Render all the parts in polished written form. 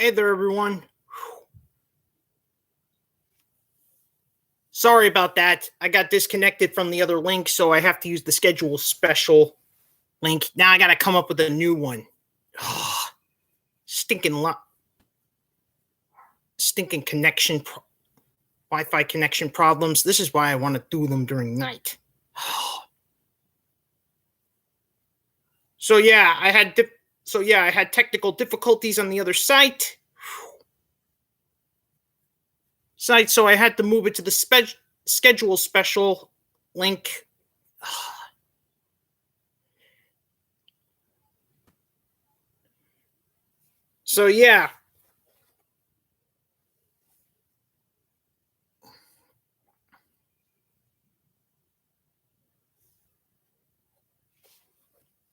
Hey there, everyone. Sorry about that. I got disconnected from the other link, so I have to use the schedule special link. Now I got to come up with a new one. Stinking stinking Wi-Fi connection problems. This is why I want to do them during night. So yeah, I had technical difficulties on the other site. So I had to move it to the schedule special link. So yeah.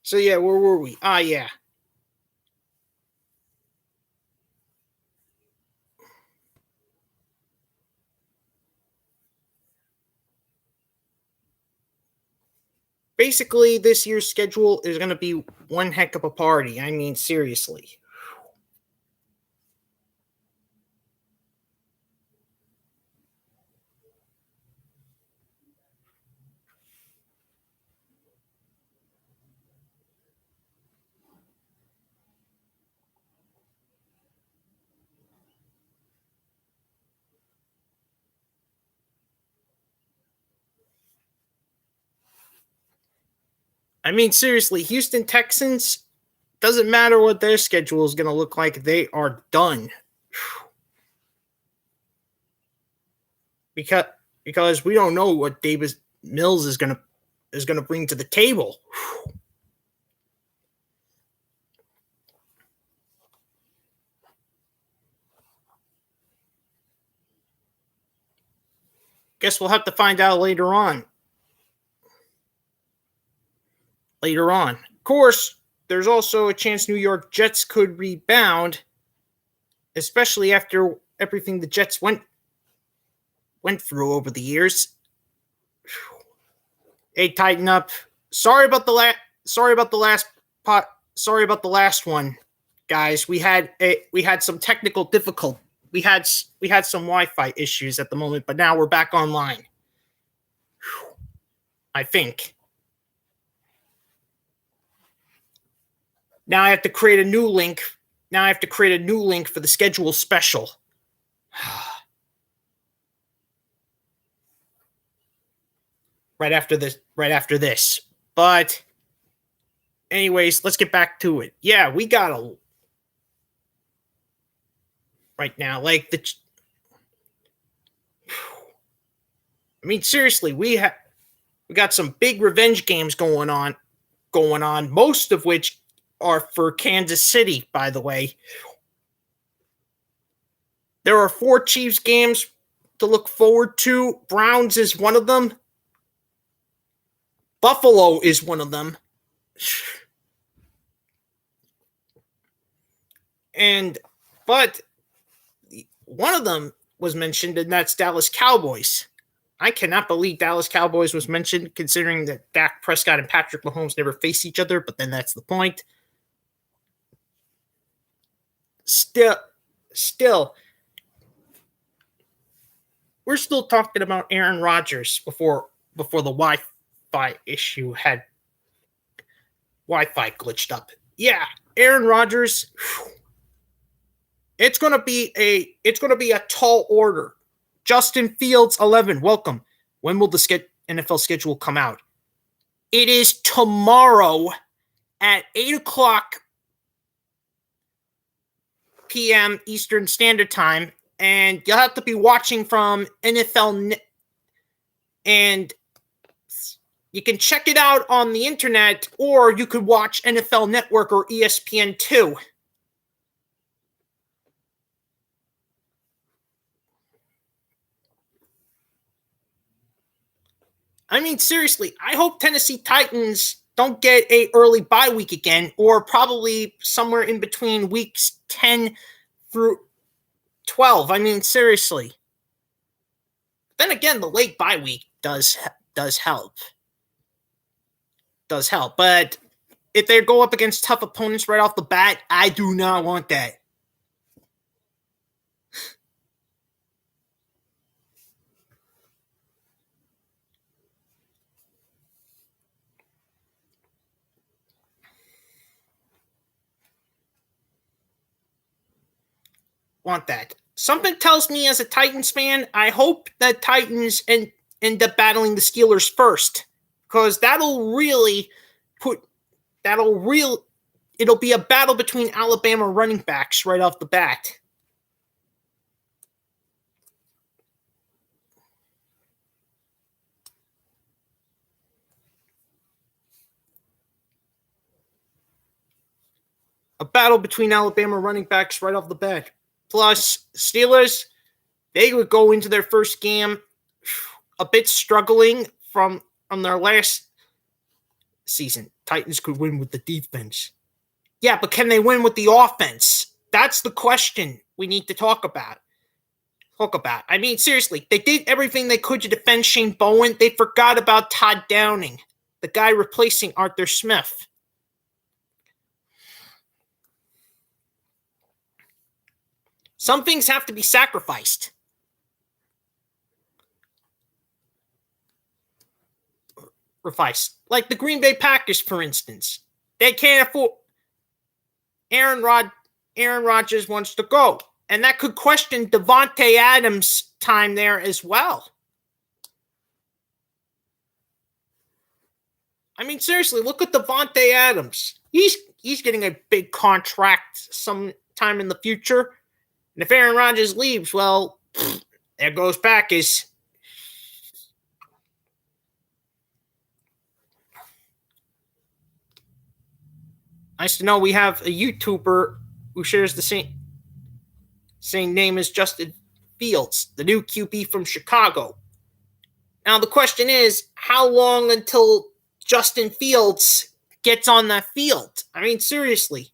So yeah, where were we? Yeah. Basically, this year's schedule is going to be one heck of a party. I mean, seriously. I mean, seriously, Houston Texans, doesn't matter what their schedule is going to look like, they are done. Because we don't know what Davis Mills is going to bring to the table. Guess we'll have to find out later on. Of course, there's also a chance New York Jets could rebound, especially after everything the Jets went through over the years. Hey, tighten up. Sorry about the last one, guys. We had some technical difficulty. We had some Wi-Fi issues at the moment, but now we're back online. I think. Now I have to create a new link. For the schedule special. Right after this. But anyways, let's get back to it. Yeah, we got a right now, like I mean, seriously, we got some big revenge games going on, most of which are for Kansas City, by the way. There are 4 Chiefs games to look forward to. Browns is one of them. Buffalo is one of them. But one of them was mentioned, and that's Dallas Cowboys. I cannot believe Dallas Cowboys was mentioned, considering that Dak Prescott and Patrick Mahomes never face each other, but then that's the point. Still, we're still talking about Aaron Rodgers before the Wi-Fi issue had Wi-Fi glitched up. Yeah, Aaron Rodgers. It's gonna be a tall order. Justin Fields 11. Welcome. When will the NFL schedule come out? It is tomorrow at 8:00 p.m. Eastern Standard Time, and you'll have to be watching from NFL, and you can check it out on the internet, or you could watch NFL Network or ESPN2. I mean, seriously, I hope Tennessee Titans don't get a early bye week again, or probably somewhere in between weeks 10 through 12. I mean, seriously. Then again, the late bye week does help. But if they go up against tough opponents right off the bat, I do not want that. want that. Something tells me as a Titans fan, I hope that Titans end up battling the Steelers first, because it'll be a battle between Alabama running backs right off the bat. A battle between Alabama running backs right off the bat. Plus, Steelers, they would go into their first game a bit struggling from their last season. Titans could win with the defense. Yeah, but can they win with the offense? That's the question we need to talk about. I mean, seriously, they did everything they could to defend Shane Bowen. They forgot about Todd Downing, the guy replacing Arthur Smith. Some things have to be sacrificed. Like the Green Bay Packers, for instance. They can't afford... Aaron Rodgers wants to go. And that could question Davante Adams' time there as well. I mean, seriously, look at Davante Adams. He's getting a big contract sometime in the future. And if Aaron Rodgers leaves, well, there goes Packers. Nice to know we have a YouTuber who shares the same name as Justin Fields, the new QB from Chicago. Now, the question is, how long until Justin Fields gets on that field? I mean, seriously.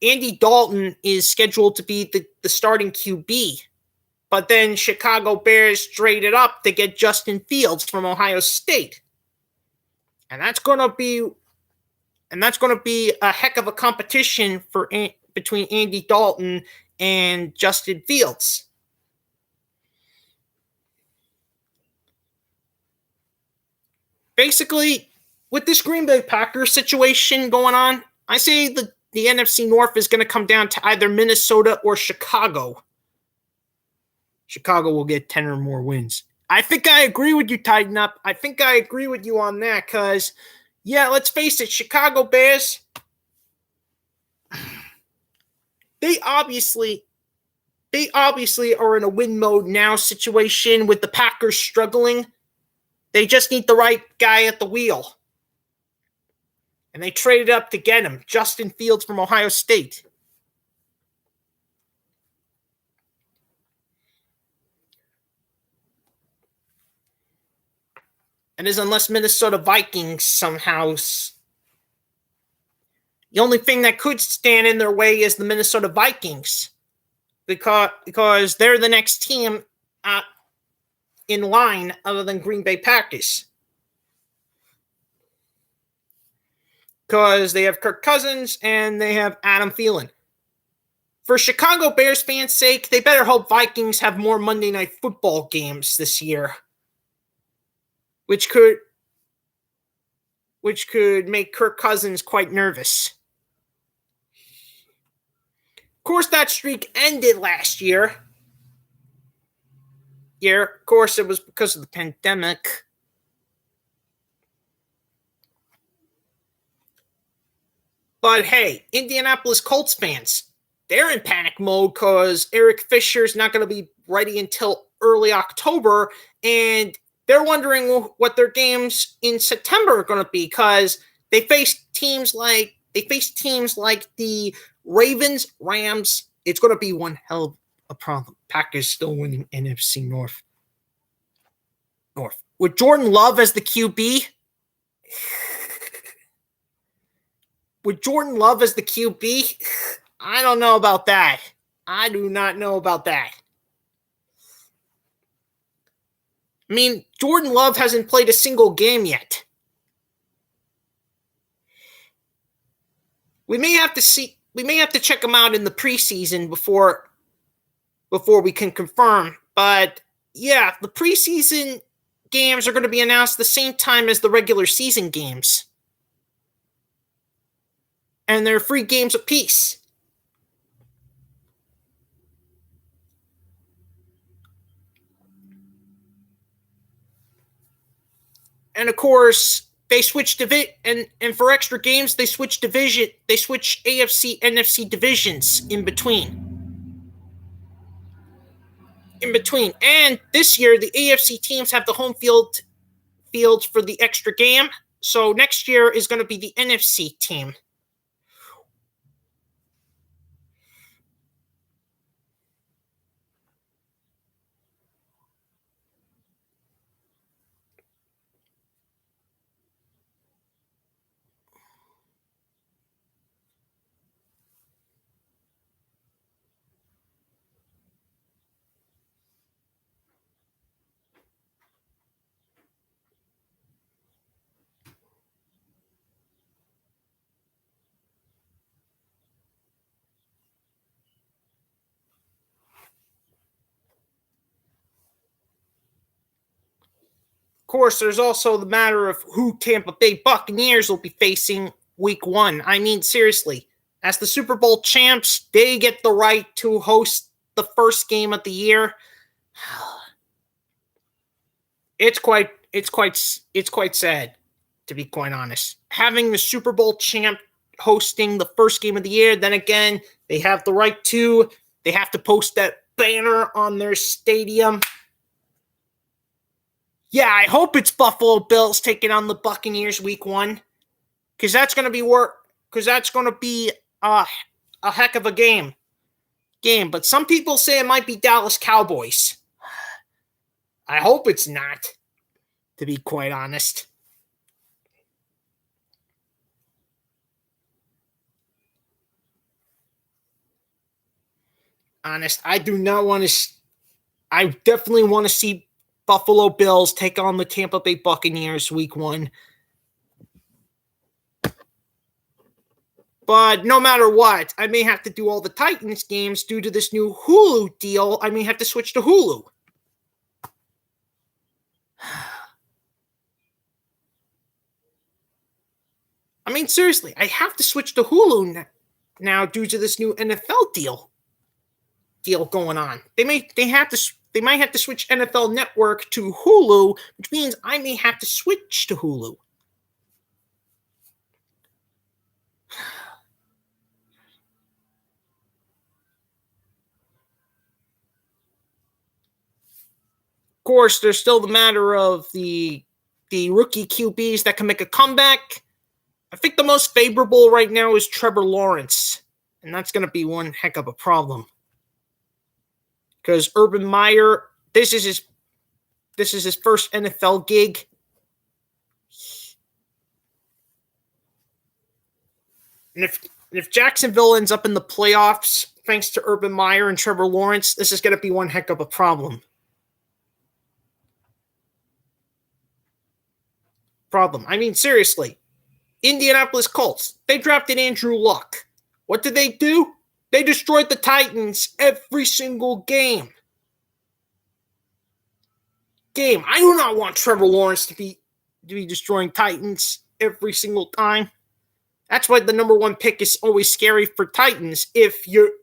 Andy Dalton is scheduled to be the starting QB, but then Chicago Bears traded up to get Justin Fields from Ohio State. And that's going to be a heck of a competition between Andy Dalton and Justin Fields. Basically, with this Green Bay Packers situation going on, I say the NFC North is going to come down to either Minnesota or Chicago. Chicago will get 10 or more wins. I think I agree with you, Tighten Up. I think I agree with you on that because, yeah, let's face it, Chicago Bears, they obviously are in a win mode now situation with the Packers struggling. They just need the right guy at the wheel. And they traded up to get him, Justin Fields from Ohio State. And as unless Minnesota Vikings somehow... The only thing that could stand in their way is the Minnesota Vikings. Because they're the next team in line other than Green Bay Packers. Because they have Kirk Cousins and they have Adam Thielen. For Chicago Bears fans' sake, they better hope Vikings have more Monday Night Football games this year. Which could make Kirk Cousins quite nervous. Of course, that streak ended last year. Yeah, of course, it was because of the pandemic. But hey, Indianapolis Colts fans, they're in panic mode because Eric Fisher's not going to be ready until early October, and they're wondering what their games in September are going to be because they face teams like the Ravens, Rams. It's going to be one hell of a problem. Packers still winning NFC North. With Jordan Love as the QB. I don't know about that. I do not know about that. I mean, Jordan Love hasn't played a single game yet. We may have to check him out in the preseason before we can confirm. But yeah, the preseason games are going to be announced the same time as the regular season games. And they're 3 games apiece. And of course, they switch and for extra games, they switch AFC, NFC divisions in between. And this year, the AFC teams have the home fields for the extra game. So next year is going to be the NFC team. Of course, there's also the matter of who Tampa Bay Buccaneers will be facing week 1. I mean, seriously, as the Super Bowl champs, they get the right to host the first game of the year. It's quite sad, to be quite honest. Having the Super Bowl champ hosting the first game of the year, then again, they have the right to. They have to post that banner on their stadium. Yeah, I hope it's Buffalo Bills taking on the Buccaneers week 1, because that's going to be a heck of a game. But some people say it might be Dallas Cowboys. I hope it's not, to be quite honest. I do not want to. I definitely want to see Buffalo Bills take on the Tampa Bay Buccaneers week 1. But no matter what, I may have to do all the Titans games due to this new Hulu deal. I may have to switch to Hulu. I mean, seriously, I have to switch to Hulu now due to this new NFL deal going on. They might have to switch NFL Network to Hulu, which means I may have to switch to Hulu. Of course, there's still the matter of the rookie QBs that can make a comeback. I think the most favorable right now is Trevor Lawrence, and that's going to be one heck of a problem. Because Urban Meyer, this is his first NFL gig. And if Jacksonville ends up in the playoffs, thanks to Urban Meyer and Trevor Lawrence, this is going to be one heck of a problem. I mean, seriously, Indianapolis Colts, they drafted Andrew Luck. What did they do? They destroyed the Titans every single game. I do not want Trevor Lawrence to be destroying Titans every single time. That's why the number 1 pick is always scary for Titans. If your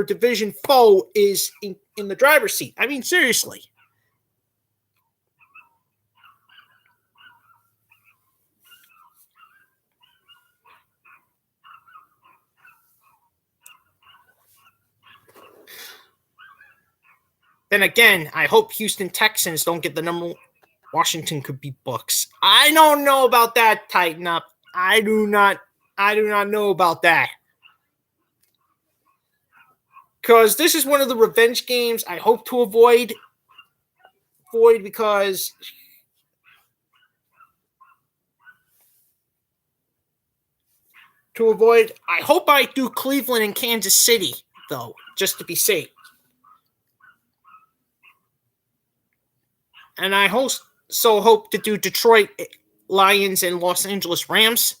division foe is in the driver's seat. I mean, seriously. Then again, I hope Houston Texans don't get the number 1. Washington could beat Bucks. I don't know about that. Tighten up. I do not know about that. Because this is one of the revenge games I hope to avoid because I hope I do Cleveland and Kansas City, though, just to be safe. And I also hope to do Detroit Lions and Los Angeles Rams.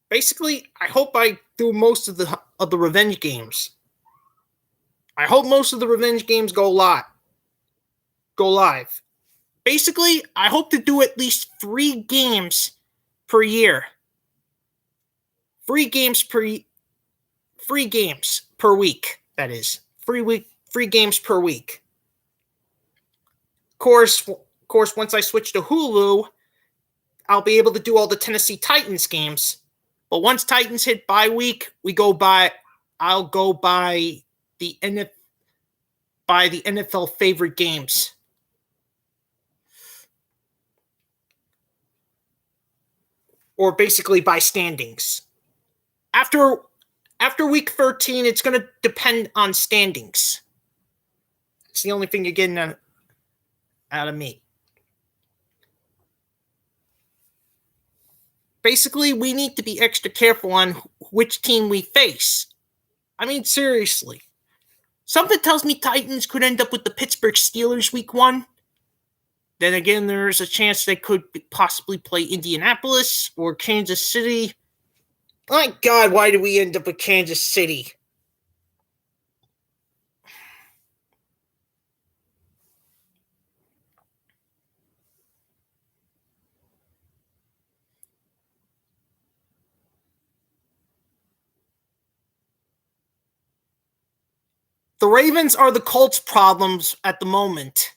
Basically, I hope I do most of the revenge games. I hope most of the revenge games go live. Basically, I hope to do at least 3 games per year. 3 games per week. That is 3 games per week. Of course, once I switch to Hulu, I'll be able to do all the Tennessee Titans games. But once Titans hit bye week, I'll go by the NFL favorite games. Or basically by standings. After week 13, it's going to depend on standings. It's the only thing you're getting out of me. Basically, we need to be extra careful on which team we face. I mean, seriously. Something tells me Titans could end up with the Pittsburgh Steelers week 1. Then again, there's a chance they could possibly play Indianapolis or Kansas City. My God, why did we end up with Kansas City? The Ravens are the Colts' problems at the moment.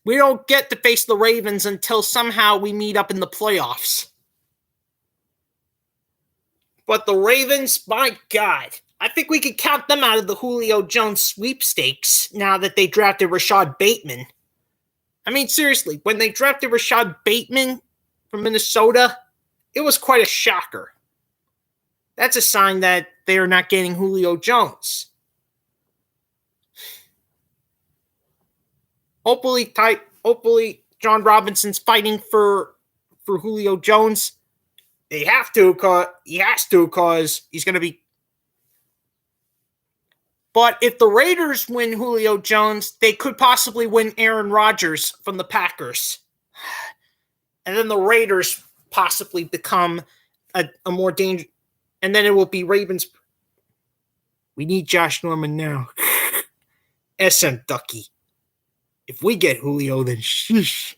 We don't get to face the Ravens until somehow we meet up in the playoffs. But the Ravens, my God, I think we could count them out of the Julio Jones sweepstakes now that they drafted Rashad Bateman. I mean, seriously, when they drafted Rashad Bateman from Minnesota, it was quite a shocker. That's a sign that they are not getting Julio Jones. Hopefully, John Robinson's fighting for Julio Jones. He has to, because he's going to be. But if the Raiders win Julio Jones, they could possibly win Aaron Rodgers from the Packers. And then the Raiders possibly become a more dangerous. And then it will be Ravens. We need Josh Norman now. SM Ducky. If we get Julio, then sheesh.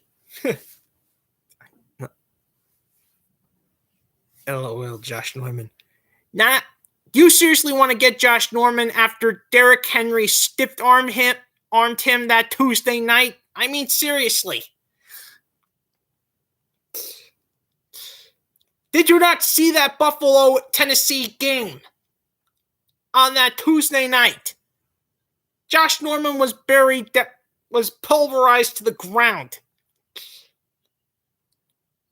LOL, Josh Norman. Do you seriously want to get Josh Norman after Derrick Henry stiff-armed him that Tuesday night? I mean, seriously. Did you not see that Buffalo-Tennessee game on that Tuesday night? Josh Norman was was pulverized to the ground.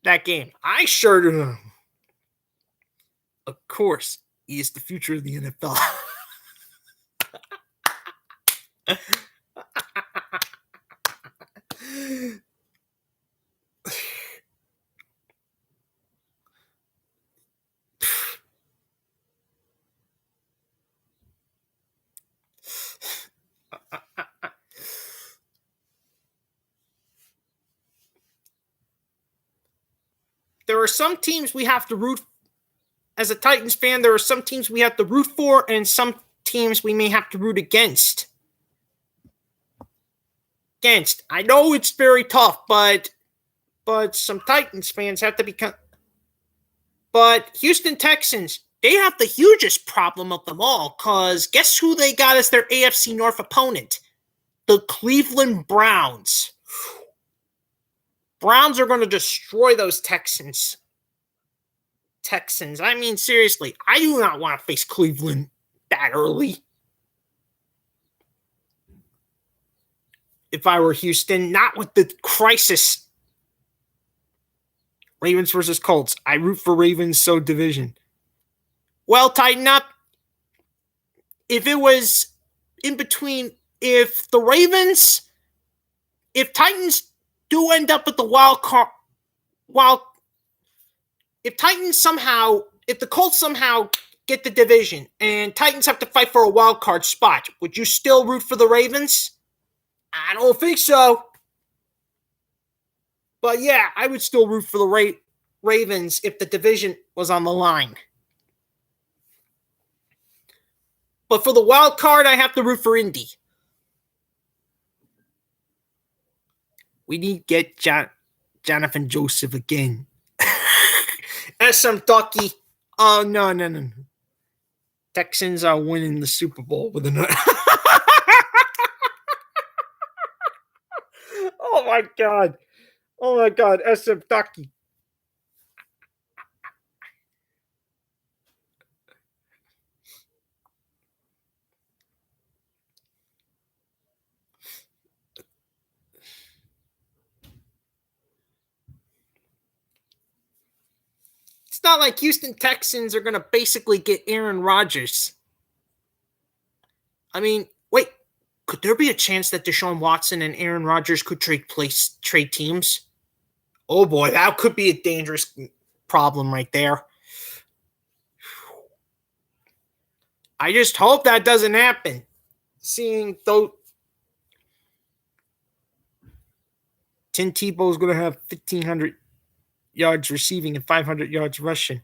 That game. I sure do. Of course, he is the future of the NFL. There are some teams we have to root for. As a Titans fan, there are some teams we have to root for and some teams we may have to root against. I know it's very tough, but some Titans fans have to become. But Houston Texans, they have the hugest problem of them all, because guess who they got as their AFC North opponent? The Cleveland Browns. Browns are going to destroy those Texans. I mean, seriously, I do not want to face Cleveland that early. If I were Houston, not with the crisis. Ravens versus Colts. I root for Ravens, so division. Well, tighten up. If it was in between, if Titans do end up with the wild card, if the Colts somehow get the division and Titans have to fight for a wild card spot, would you still root for the Ravens? I don't think so. But yeah, I would still root for the Ravens if the division was on the line. But for the wild card, I have to root for Indy. We need to get Jonathan Joseph again. SM Ducky. Oh, no. Texans are winning the Super Bowl with another. Oh my god. Oh my god. SM Ducky. It's not like Houston Texans are going to basically get Aaron Rodgers. I mean, wait, could there be a chance that Deshaun Watson and Aaron Rodgers could trade teams? Oh boy, that could be a dangerous problem right there. I just hope that doesn't happen. Seeing though Tim Tebow is going to have 1,500 yards receiving and 500 yards rushing.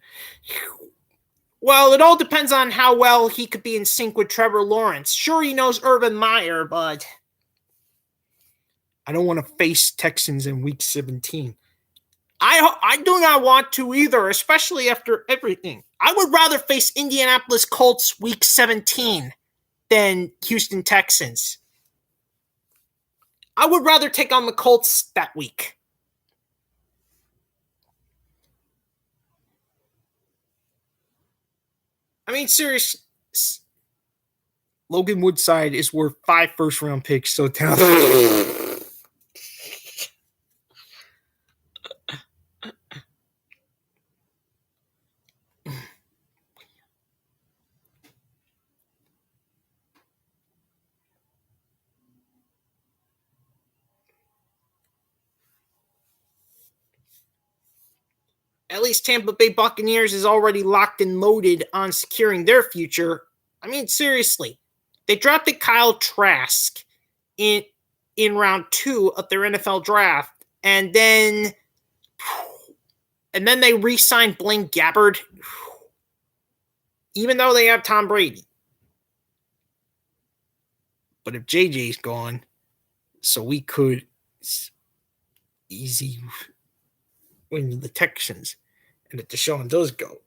Well, it all depends on how well he could be in sync with Trevor Lawrence. Sure, he knows Urban Meyer, but I don't want to face Texans in Week 17. I do not want to either, especially after everything. I would rather face Indianapolis Colts Week 17 than Houston Texans. I would rather take on the Colts that week. I mean, serious. Logan Woodside is worth 5 first-round picks, so at least Tampa Bay Buccaneers is already locked and loaded on securing their future. I mean, seriously, they drafted Kyle Trask in round 2 of their NFL draft, and then they re-signed Blaine Gabbert, even though they have Tom Brady. But if JJ's gone, so we could easy win the Texans, and if Deshaun does go,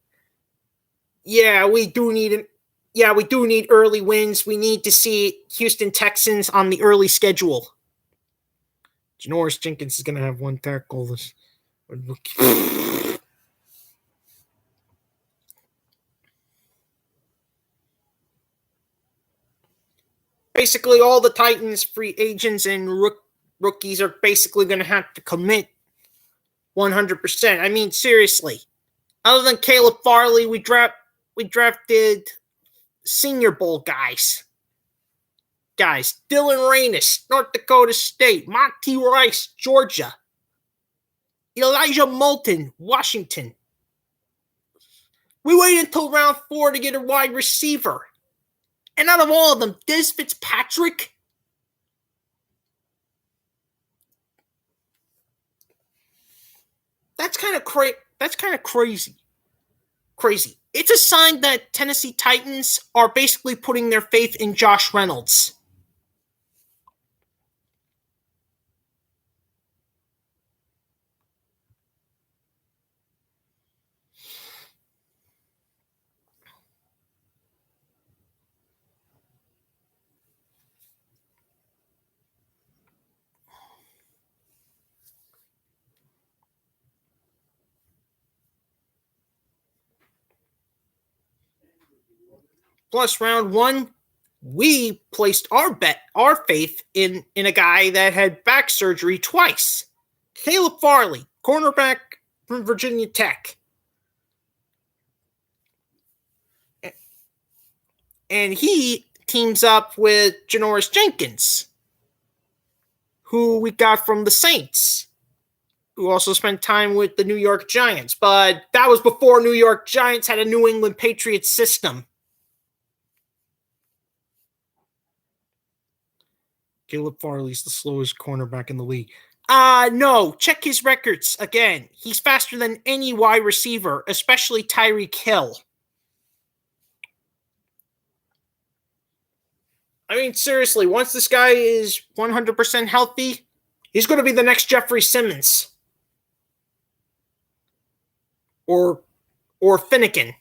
we do need early wins. We need to see Houston Texans on the early schedule. Janoris Jenkins is going to have 1 tackle. Basically, all the Titans free agents and rookies are basically going to have to commit 100%. I mean, seriously. Other than Caleb Farley, we drafted Senior Bowl guys. Dylan Raines, North Dakota State. Monty Rice, Georgia. Elijah Moulton, Washington. We waited until round 4 to get a wide receiver. And out of all of them, Dez Fitzpatrick. That's kind of crazy. It's a sign that Tennessee Titans are basically putting their faith in Josh Reynolds. Plus, round 1, we placed our faith in a guy that had back surgery twice. Caleb Farley, cornerback from Virginia Tech. And he teams up with Janoris Jenkins, who we got from the Saints, who also spent time with the New York Giants. But that was before New York Giants had a New England Patriots system. Caleb Farley's the slowest cornerback in the league. No, check his records again. He's faster than any wide receiver, especially Tyreek Hill. I mean, seriously, once this guy is 100% healthy, He's going to be the next Jeffrey Simmons or Finnegan.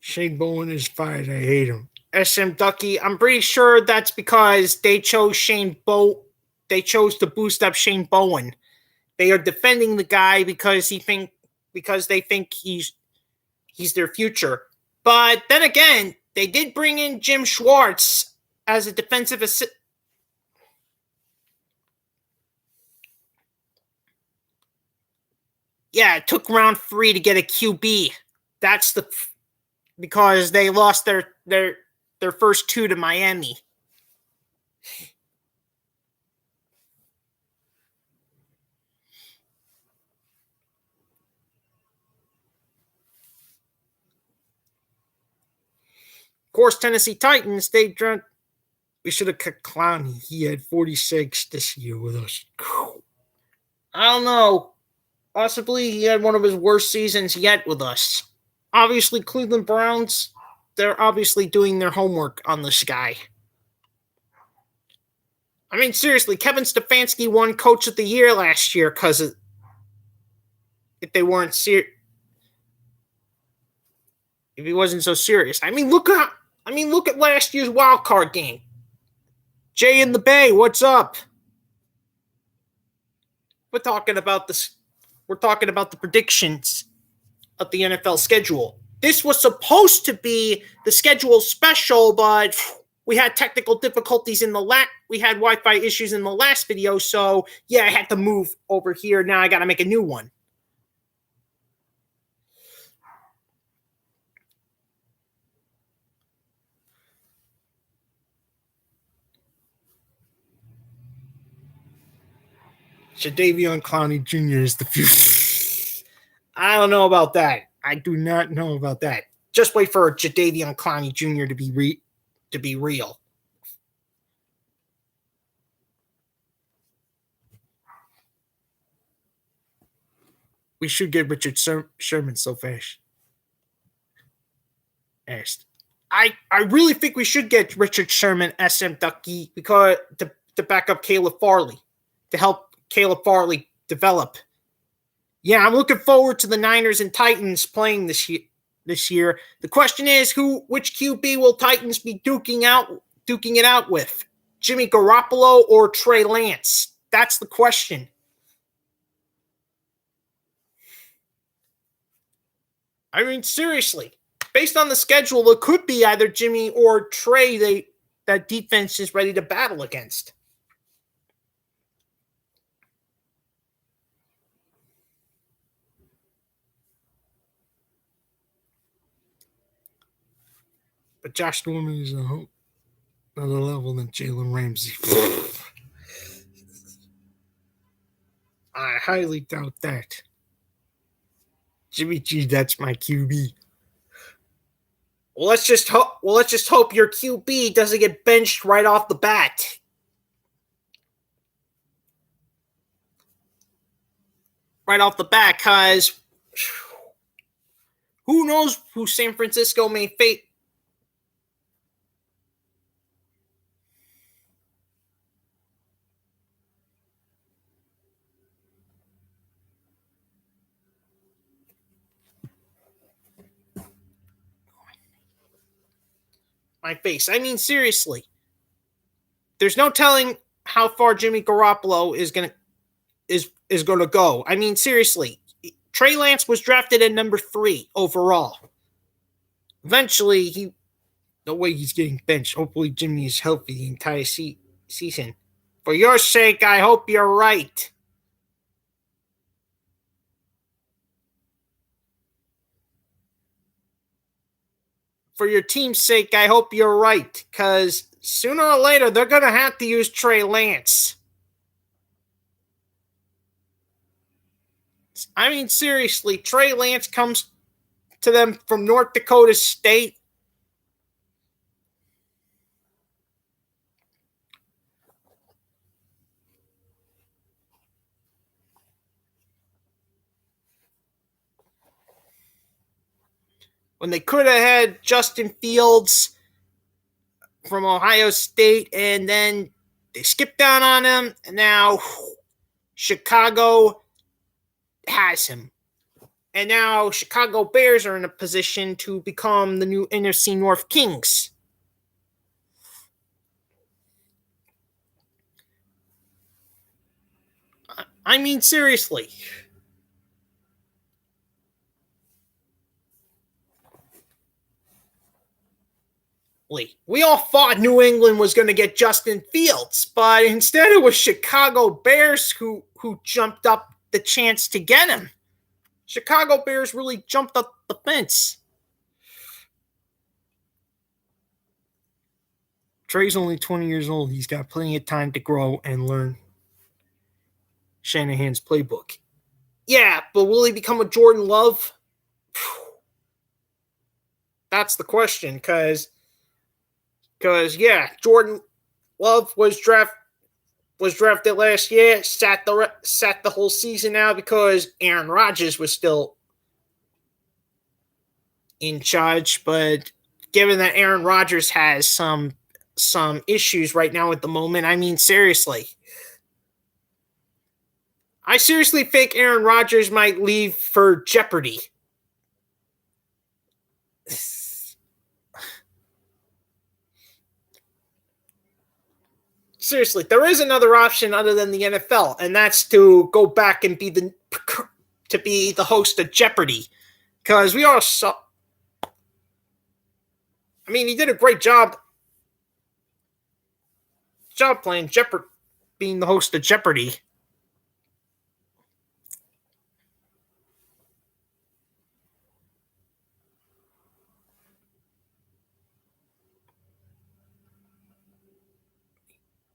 Shane Bowen is fired. I hate him. SM Ducky, I'm pretty sure that's because they chose They chose to boost up Shane Bowen. They are defending the guy because they think he's their future. But then again, they did bring in Jim Schwartz as a defensive assistant. Yeah, it took round 3 to get a QB. That's because they lost their first 2 to Miami. Of course, Tennessee Titans, we should have cut Clowney. He had 46 this year with us. I don't know. Possibly he had one of his worst seasons yet with us. Obviously, Cleveland Browns, they're obviously doing their homework on this guy. I mean, seriously, Kevin Stefanski won Coach of the Year last year because if they weren't serious, if he wasn't so serious. I mean, look at last year's wild card game. Jay in the Bay, what's up? We're talking about the predictions of the NFL schedule. This was supposed to be the schedule special, but we had technical difficulties we had Wi-Fi issues in the last video, so yeah, I had to move over here. Now I got to make a new one. Jadeveon Clowney Jr. is the future. I don't know about that. I do not know about that. Just wait for Jadeveon Clowney Jr. to be real. We should get Richard Sherman so fast. I really think we should get Richard Sherman, SM Ducky, because to back up Caleb Farley, to help Caleb Farley develop. Yeah, I'm looking forward to the Niners and Titans playing this year. The question is, which QB will Titans be duking it out with? Jimmy Garoppolo or Trey Lance? That's the question. I mean, seriously, based on the schedule, it could be either Jimmy or Trey that defense is ready to battle against. But Josh Norman is another level than Jalen Ramsey. I highly doubt that. Jimmy G, that's my QB. Well, let's just hope your QB doesn't get benched right off the bat. Because who knows who San Francisco may face. My face. I mean, seriously. There's no telling how far Jimmy Garoppolo is going to go. I mean, seriously. Trey Lance was drafted at number 3 overall. Eventually, No way he's getting benched. Hopefully Jimmy is healthy the entire season. For your sake, I hope you're right. For your team's sake, I hope you're right. Because sooner or later, they're going to have to use Trey Lance. I mean, seriously, Trey Lance comes to them from North Dakota State. When they could have had Justin Fields from Ohio State, and then they skipped down on him, and now Chicago has him. And now Chicago Bears are in a position to become the new NFC North Kings. I mean, seriously. We all thought New England was going to get Justin Fields, but instead it was Chicago Bears who jumped up the chance to get him. Chicago Bears really jumped up the fence. Trey's only 20 years old. He's got plenty of time to grow and learn Shanahan's playbook. Yeah, but will he become a Jordan Love? That's the question, because yeah, Jordan Love was drafted last year, sat the whole season out because Aaron Rodgers was still in charge. But given that Aaron Rodgers has some issues right now at the moment, I mean, seriously, I seriously think Aaron Rodgers might leave for Jeopardy. Seriously, there is another option other than the NFL, and that's to go back and be the host of Jeopardy, because we all saw. I mean, he did a great job playing Jeopardy, being the host of Jeopardy.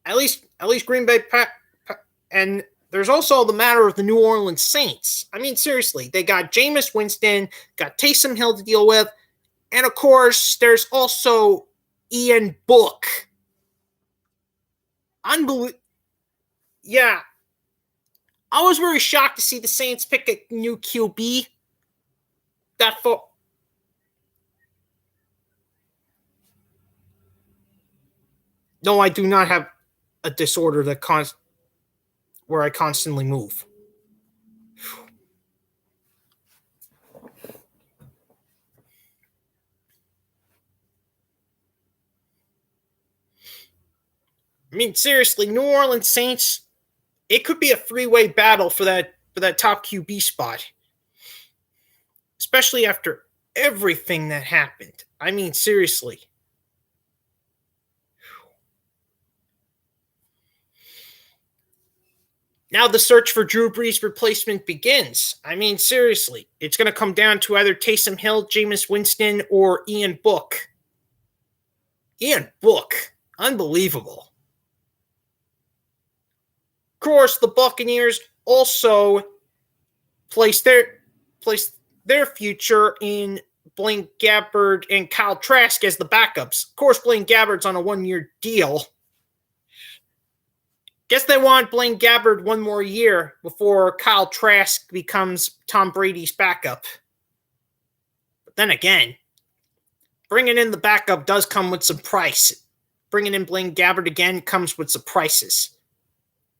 At least Green Bay and there's also the matter of the New Orleans Saints. I mean, seriously, they got Jameis Winston, got Taysom Hill to deal with, and of course, there's also Ian Book. Unbelievable. Yeah. I was very shocked to see the Saints pick a new QB. No, I do not have a disorder where I constantly move. I mean, seriously, New Orleans Saints, it could be a three-way battle for that top QB spot, especially after everything that happened. I mean, seriously. Now the search for Drew Brees' replacement begins. I mean, seriously, it's going to come down to either Taysom Hill, Jameis Winston, or Ian Book. Ian Book, unbelievable. Of course, the Buccaneers also place their future in Blaine Gabbert and Kyle Trask as the backups. Of course, Blaine Gabbert's on a 1-year deal. Guess they want Blaine Gabbert one more year before Kyle Trask becomes Tom Brady's backup. But then again, bringing in the backup does come with some price. Bringing in Blaine Gabbert again comes with some prices.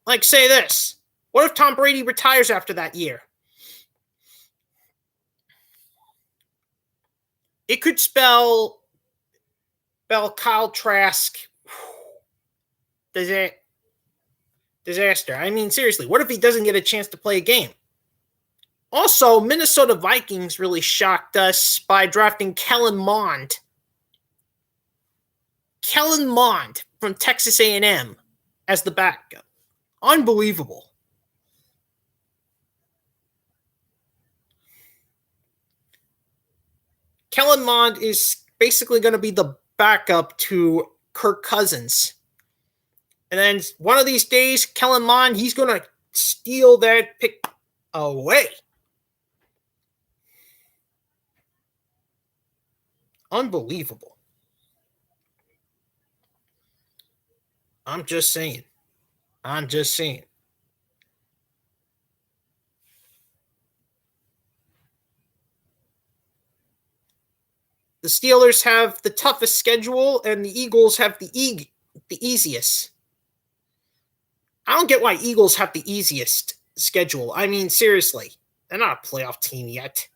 Like, say this. What if Tom Brady retires after that year? It could spell Kyle Trask disaster. I mean, seriously, what if he doesn't get a chance to play a game? Also, Minnesota Vikings really shocked us by drafting Kellen Mond. Kellen Mond from Texas A&M as the backup. Unbelievable. Kellen Mond is basically going to be the backup to Kirk Cousins. And then one of these days, Kellen Mond, he's going to steal that pick away. Unbelievable. I'm just saying. The Steelers have the toughest schedule, and the Eagles have the easiest. I don't get why Eagles have the easiest schedule. I mean, seriously, they're not a playoff team yet.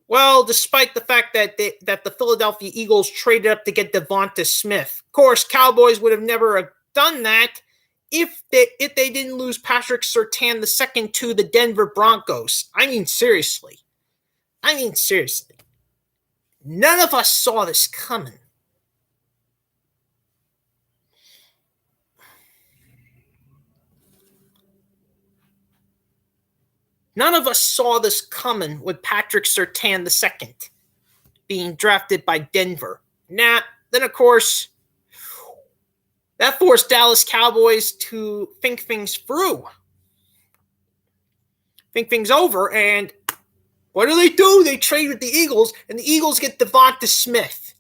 Well, despite the fact that the Philadelphia Eagles traded up to get Devonta Smith. Of course, Cowboys would have never done that if they didn't lose Patrick Surtain II to the Denver Broncos. I mean, seriously. None of us saw this coming. None of us saw this coming with Patrick Surtain II being drafted by Denver. Now, then, of course, that forced Dallas Cowboys to think things through. Think things over, and what do? They trade with the Eagles, and the Eagles get Devonta Smith.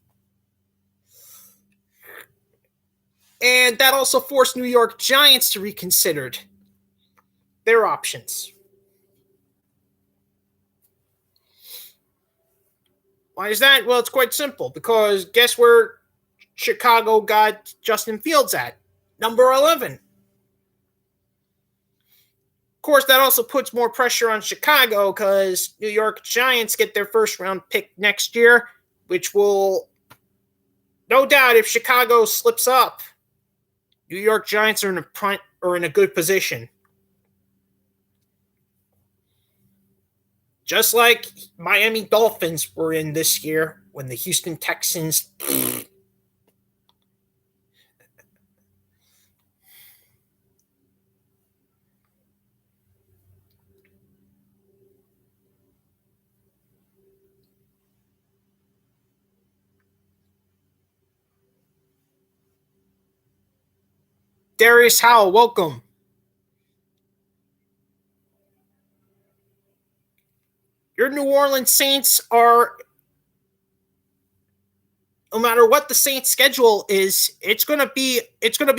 And that also forced New York Giants to reconsider their options. Why is that? Well, it's quite simple, because guess where Chicago got Justin Fields at? Number 11. Of course, that also puts more pressure on Chicago, because New York Giants get their first round pick next year, which will, no doubt, if Chicago slips up, New York Giants are in a good position. Just like Miami Dolphins were in this year when the Houston Texans. Darius Howell, welcome. Your New Orleans Saints are, no matter what the Saints schedule is, it's going to be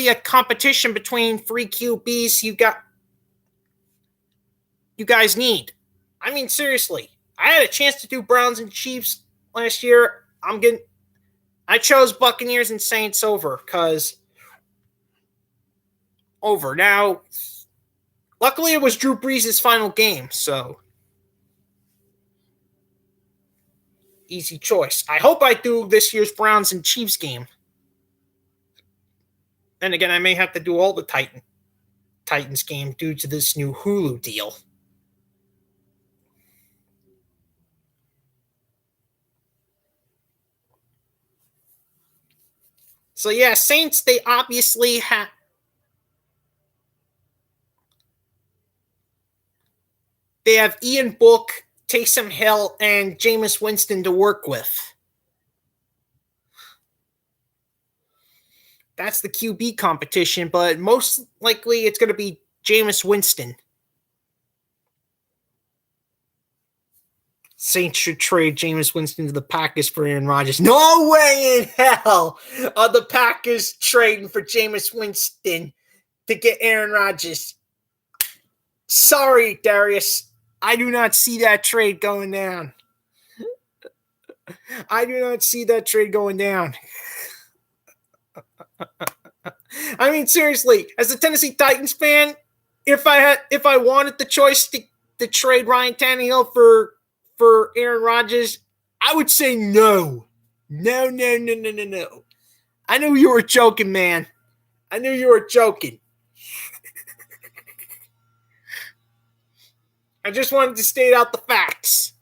a competition between three QBs you guys need. I mean, seriously, I had a chance to do Browns and Chiefs last year. I chose Buccaneers and Saints over. Now, luckily it was Drew Brees' final game, so easy choice. I hope I do this year's Browns and Chiefs game. Then again, I may have to do all the Titans game due to this new Hulu deal. So yeah, Saints, they obviously have Ian Book, Taysom Hill, and Jameis Winston to work with. That's the QB competition, but most likely it's going to be Jameis Winston. Saints should trade Jameis Winston to the Packers for Aaron Rodgers. No way in hell are the Packers trading for Jameis Winston to get Aaron Rodgers. Sorry, Darius. I do not see that trade going down. I mean, seriously, as a Tennessee Titans fan, if I wanted the choice to trade Ryan Tannehill for Aaron Rodgers, I would say no. No. I knew you were joking, man. I knew you were joking. I just wanted to state out the facts.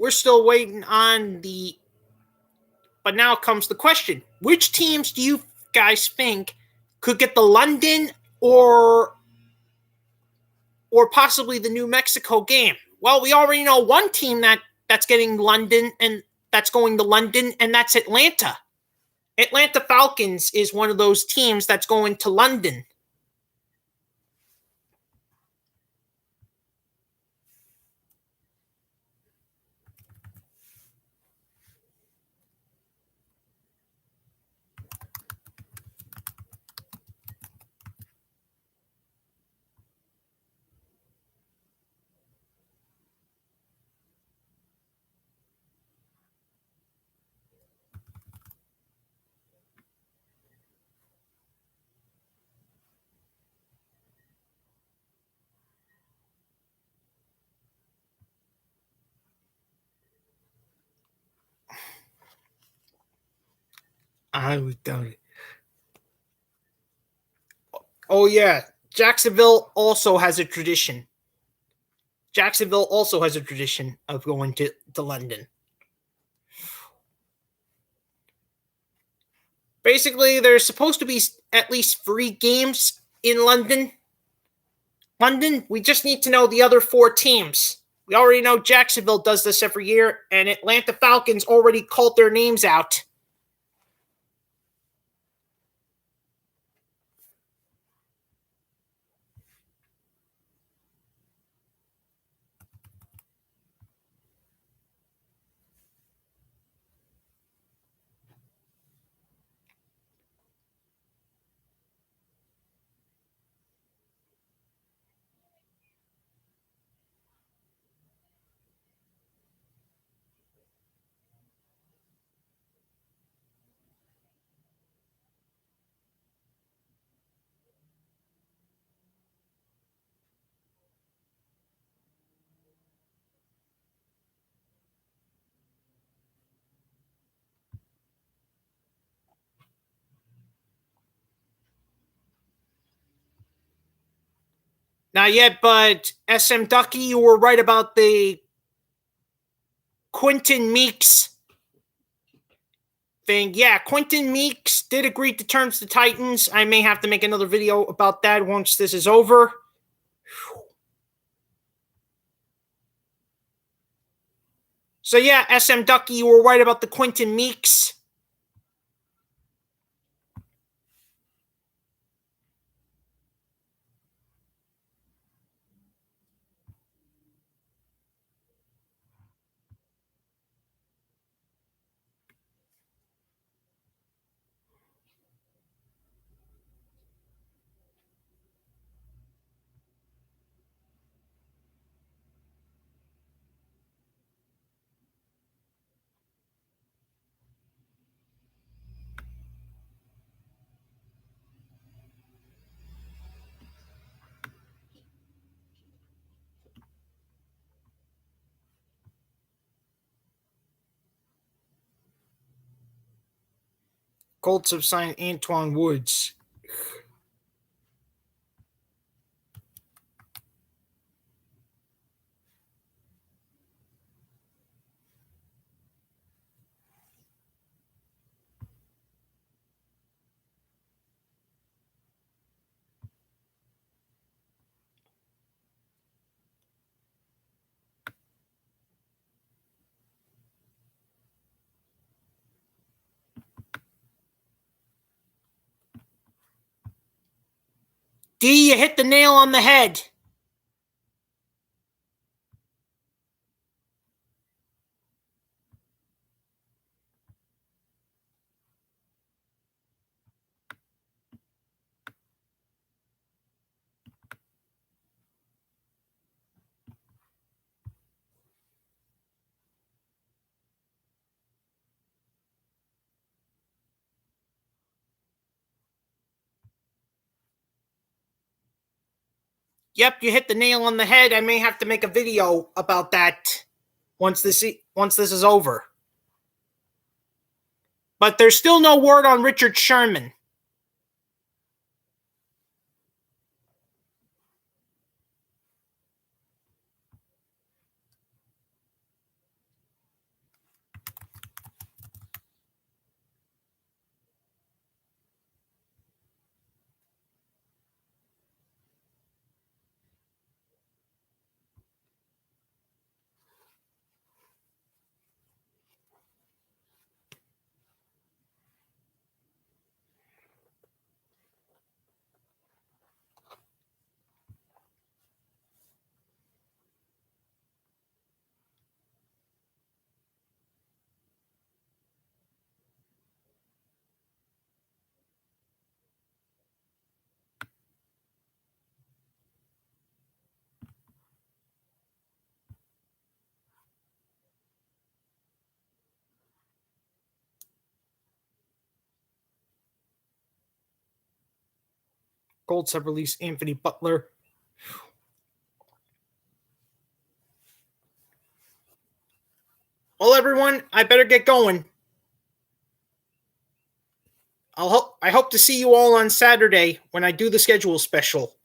we're still waiting on the. But now comes the question: which teams do you guys think could get the London or possibly the New Mexico game? Well, we already know one team that's getting London and that's going to London, and that's Atlanta. Atlanta Falcons is one of those teams that's going to London. I would doubt it. Oh yeah, Jacksonville also has a tradition. Jacksonville also has a tradition of going to London. Basically, there's supposed to be at least 3 games in London. We just need to know the other 4 teams. We already know Jacksonville does this every year, and Atlanta Falcons already called their names out. Not yet, but SM Ducky, you were right about the Quentin Meeks thing. Yeah, Quentin Meeks did agree to terms to Titans. I may have to make another video about that once this is over. So yeah, SM Ducky, you were right about the Quentin Meeks. Colts have signed Antoine Woods. D, you hit the nail on the head. Yep, you hit the nail on the head. I may have to make a video about that once this is over. But there's still no word on Richard Sherman. Colts have released Anthony Butler. Well, everyone, I better get going. I hope to see you all on Saturday when I do the schedule special.